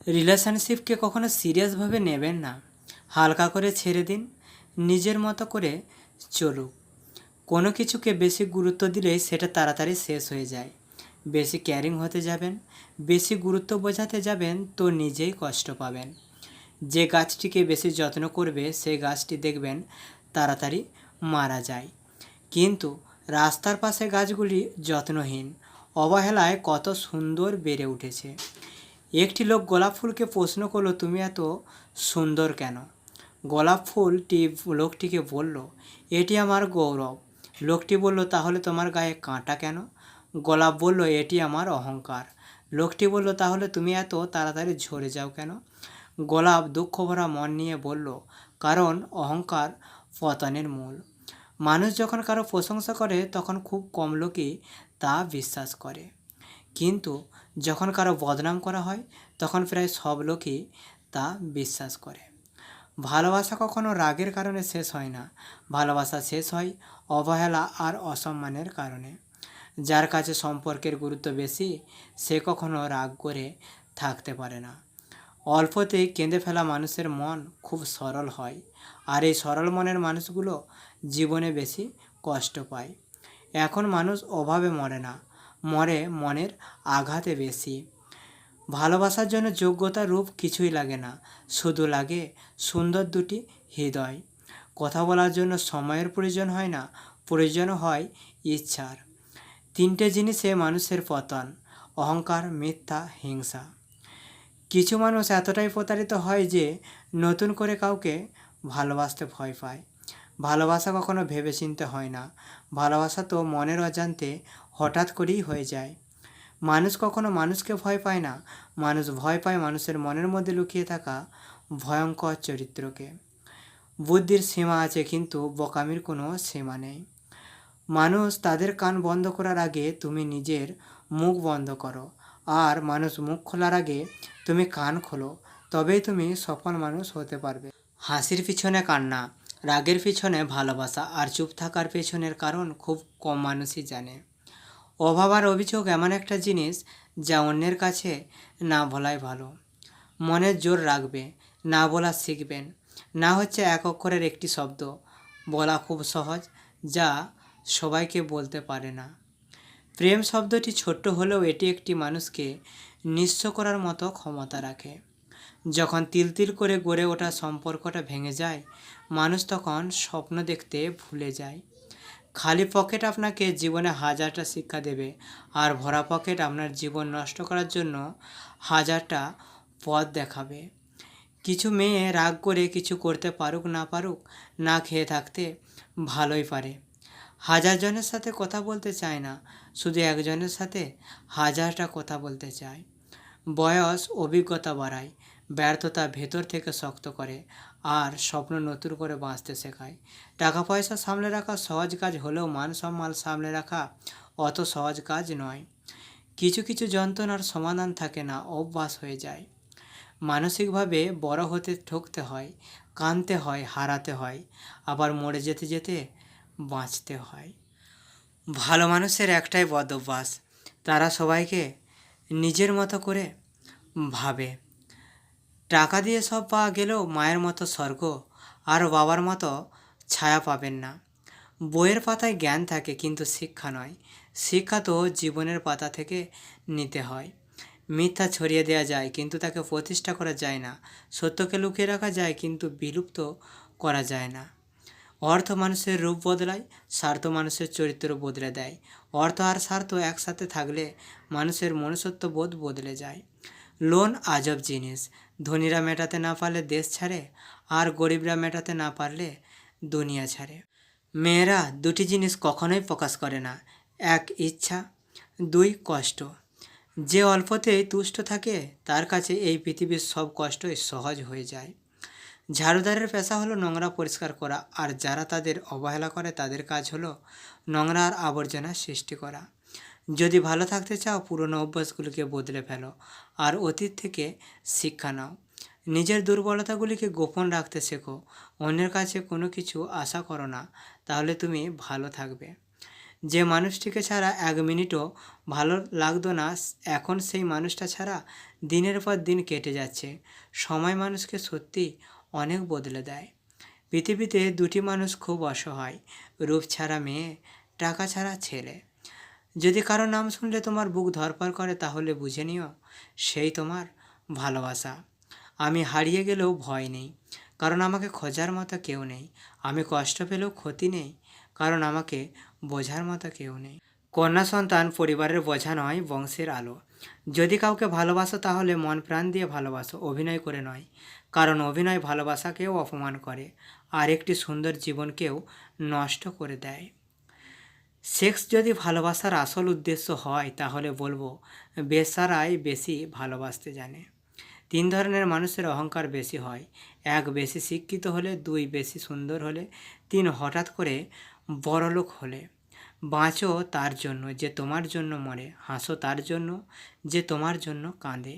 রিলেশনশিপকে কখনো সিরিয়াসভাবে নেবেন না, হালকা করে ছেড়ে দিন, নিজের মতো করে চলুক। কোনো কিছুকে বেশি গুরুত্ব দিলেই সেটা তাড়াতাড়ি শেষ হয়ে যায়। বেশি কেয়ারিং হতে যাবেন, বেশি গুরুত্ব বোঝাতে যাবেন তো নিজেই কষ্ট পাবেন। যে গাছটিকে বেশি যত্ন করবে সেই গাছটি দেখবেন তাড়াতাড়ি মারা যায়। কিন্তু রাস্তার পাশে গাছগুলি যত্নহীন, অবহেলায় কত সুন্দর বেড়ে উঠেছে। একটি লোক গোলাপ ফুলকে প্রশ্ন করলো, তুমি এত সুন্দর কেন? গোলাপ ফুলটি লোকটিকে বলল, এটি আমার গৌরব। লোকটি বলল, তাহলে তোমার গায়ে কাঁটা কেন? গোলাপ বলল, এটি আমার অহংকার। লোকটি বলল, তাহলে তুমি এত তাড়াতাড়ি ঝরে যাও কেন? গোলাপ দুঃখ ভরা মন নিয়ে বলল, কারণ অহংকার পতনের মূল। মানুষ যখন কারো প্রশংসা করে তখন খুব কম লোকই তা বিশ্বাস করে, কিন্তু যখন কারো বদনাম করা হয় তখন প্রায় সব লোকই তা বিশ্বাস করে। ভালোবাসা কখনো রাগের কারণে শেষ হয় না, ভালোবাসা শেষ হয় অবহেলা আর অসম্মানের কারণে। যার কাছে সম্পর্কের গুরুত্ব বেশি সে কখনো রাগ করে থাকতে পারে না। অল্পতেই কেঁদে ফেলা মানুষের মন খুব সরল হয়, আর এই সরল মনের মানুষগুলো জীবনে বেশি কষ্ট পায়। এখন মানুষ অভাবে মরে না, মরে মনের আঘাতে বেশি। ভালোবাসার জন্য যোগ্যতা রূপ কিছুই লাগে না, শুধু লাগে সুন্দর দুটি হৃদয়। কথা বলার জন্য সময়ের প্রয়োজন হয় না, প্রয়োজন হয় ইচ্ছার। তিনটে জিনিসে মানুষের পতন: অহংকার, মিথ্যা, হিংসা। কিছু মানুষ এতটাই প্রতারিত হয় যে নতুন করে কাউকে ভালোবাসতে ভয় পায়। ভালোবাসা কখনো ভেবেচিন্তে হয় না, ভালোবাসা তো মনের অজান্তে হঠাৎ করেই হয়ে যায়। মানুষ কখনো মানুষকে ভয় পায় না, মানুষ ভয় পায় মানুষের মনের মধ্যে লুকিয়ে থাকা ভয়ঙ্কর চরিত্রকে। বুদ্ধির সীমা আছে, কিন্তু বোকামির কোনো সীমা নেই। মানুষ তাদের কান বন্ধ করার আগে তুমি নিজের মুখ বন্ধ করো, আর মানুষ মুখ খোলার আগে তুমি কান খোলো, তবেই তুমি সফল মানুষ হতে পারবে। হাসির পিছনে কান্না, রাগের পিছনে ভালোবাসা, আর চুপ থাকার পেছনের কারণ খুব কম মানুষই জানে। অভাব আর অভিযোগ এমন একটা জিনিস যা অন্যের কাছে না বলাই ভালো। মনের জোর রাখবে, না বলা শিখবেন। না হচ্ছে এক অক্ষরের একটি শব্দ, বলা খুব সহজ, যা সবাইকে বলতে পারে না। প্রেম শব্দটি ছোট্ট হলেও এটি একটি মানুষকে নিঃস্ব করার মতো ক্ষমতা রাখে। যখন তিল তিল করে গড়ে ওঠা সম্পর্কটা ভেঙে যায়, মানুষ তখন স্বপ্ন দেখতে ভুলে যায়। খালি পকেট আপনাকে জীবনে হাজারটা শিক্ষা দেবে, আর ভরা পকেট আপনার জীবন নষ্ট করার জন্য হাজারটা পথ দেখাবে। কিছু মেয়ে রাগ করে কিছু করতে পারুক না পারুক, না খেয়ে থাকতে ভালোই পারে। হাজার জনের সাথে কথা বলতে চায় না, শুধু একজনের সাথে হাজারটা কথা বলতে চায়। বয়স অভিজ্ঞতা বাড়ায়, ব্যর্থতা ভেতর থেকে শক্ত করে, আর স্বপ্ন নতুন করে বাঁচতে শেখায়। টাকা পয়সা সামলে রাখা সহজ কাজ হলেও মান সম্মান সামলে রাখা অত সহজ কাজ নয়। কিছু কিছু যন্ত্রণার সমাধান থাকে না, অভ্যাস হয়ে যায়। মানসিকভাবে বড় হতে ঠকতে হয়, কাঁদতে হয়, হারাতে হয়, আবার মরে যেতে যেতে বাঁচতে হয়। ভালো মানুষের একটাই বদ অভ্যাস, তারা সবাইকে নিজের মতো করে ভাবে। টাকা দিয়ে সব পাওয়া গেলেও মায়ের মতো স্বর্গ আর বাবার মতো ছায়া পাবেন না। বইয়ের পাতায় জ্ঞান থাকে, কিন্তু শিক্ষা নয়। শিক্ষা তো জীবনের পাতা থেকে নিতে হয়। মিথ্যা ছড়িয়ে দেওয়া যায়, কিন্তু তাকে প্রতিষ্ঠা করা যায় না। সত্যকে লুকিয়ে রাখা যায়, কিন্তু বিলুপ্ত করা যায় না। অর্থ মানুষের রূপ বদলায়, স্বার্থ মানুষের চরিত্র বদলে দেয়। অর্থ আর স্বার্থ একসাথে থাকলে মানুষের মনুষ্যত্ব বোধ বদলে যায়। লোন আজব জিনিস, ধনীরা মেটাতে না পারলে দেশ ছাড়ে, আর গরিবরা মেটাতে না পারলে দুনিয়া ছাড়ে। মেয়েরা দুটি জিনিস কখনোই প্রকাশ করে না: এক ইচ্ছা, দুই কষ্ট। যে অল্পতেই তুষ্ট থাকে তার কাছে এই পৃথিবীর সব কষ্টই সহজ হয়ে যায়। ঝাড়ুদারের পেশা হলো নোংরা পরিষ্কার করা, আর যারা তাদের অবহেলা করে তাদের কাজ হলো নোংরা আর আবর্জনা সৃষ্টি করা। যদি ভালো থাকতে চাও, পুরনো অভ্যাসগুলিকে বদলে ফেলো, আর অতীত থেকে শিক্ষা নাও। নিজের দুর্বলতাগুলিকে গোপন রাখতে শেখো। অন্যের কাছে কোনো কিছু আশা করো না, তাহলে তুমি ভালো থাকবে। যে মানুষটিকে ছাড়া 1 মিনিটও ভালো লাগতো না, এখন সেই মানুষটা ছাড়া দিনের পর দিন কেটে যাচ্ছে। সময় মানুষকে সত্যি অনেক বদলে দেয়। পৃথিবীতে 2টি মানুষ খুব অসহায়, রূপ ছাড়া মেয়ে, টাকা ছাড়া ছেলে। যদি কারো নাম শুনলে তোমার বুক ধড়ফড় করে তাহলে বুঝে নিও সেই তোমার ভালোবাসা। আমি হারিয়ে গেলেও ভয় নেই, কারণ আমাকে খোঁজার মতো কেউ নেই। আমি কষ্ট পেলেও ক্ষতি নেই, কারণ আমাকে বোঝার মতো কেউ নেই। কন্যা সন্তান পরিবারের বোঝা নয়, বংশের আলো। যদি কাউকে ভালোবাসো তাহলে মন প্রাণ দিয়ে ভালোবাসো, অভিনয় করে নয়। কারণ অভিনয় ভালোবাসাকেও অপমান করে আর একটি সুন্দর জীবনকেও নষ্ট করে দেয়। সেক্স যদি ভালোবাসার আসল উদ্দেশ্য হয় তাহলে বলবো বেচারাই বেশি ভালোবাসতে জানে। 3 ধরনের মানুষের অহংকার বেশি হয়। 1 বেশি শিক্ষিত হলে, 2 বেশি সুন্দর হলে, 3 হঠাৎ করে বড়লোক হলে। বাঁচো তার জন্য যে তোমার জন্য মরে, হাসো তার জন্য যে তোমার জন্য কাঁদে।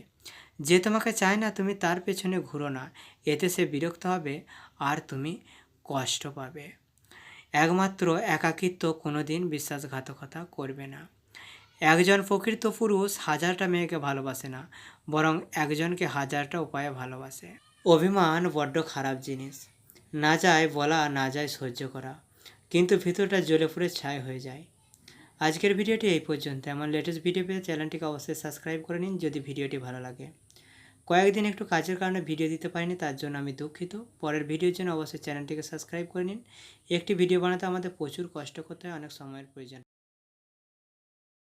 যে তোমাকে চায় না তুমি তার পেছনে ঘুরো না, এতে সে বিরক্ত হবে আর তুমি কষ্ট পাবে। একমাত্র একাকিত্ব কোনো দিন বিশ্বাসঘাতকতা করবে না। একজন প্রকৃত পুরুষ 1000টা মেয়েকে ভালোবাসে না, বরং একজনকে 1000টা উপায়ে ভালোবাসে। অভিমান বড্ড খারাপ জিনিস, না যায় বলা, না যায় সহ্য করা, কিন্তু ভিতরটা জ্বলে পুড়ে ছাই হয়ে যায়। আজকের ভিডিওটি এই পর্যন্ত। এমন লেটেস্ট ভিডিও পেতে চ্যানেলটিকে অবশ্যই সাবস্ক্রাইব করে নিন যদি ভিডিওটি ভালো লাগে। কয়েকদিন একটু কাজের কারণে ভিডিও দিতে পারিনি, তার জন্য আমি দুঃখিত। পরের ভিডিওর জন্য অবশ্যই চ্যানেলটিকে সাবস্ক্রাইব করে নিন। একটি ভিডিও বানাতে আমাদের প্রচুর কষ্ট করতে হয়, অনেক সময়ের প্রয়োজন।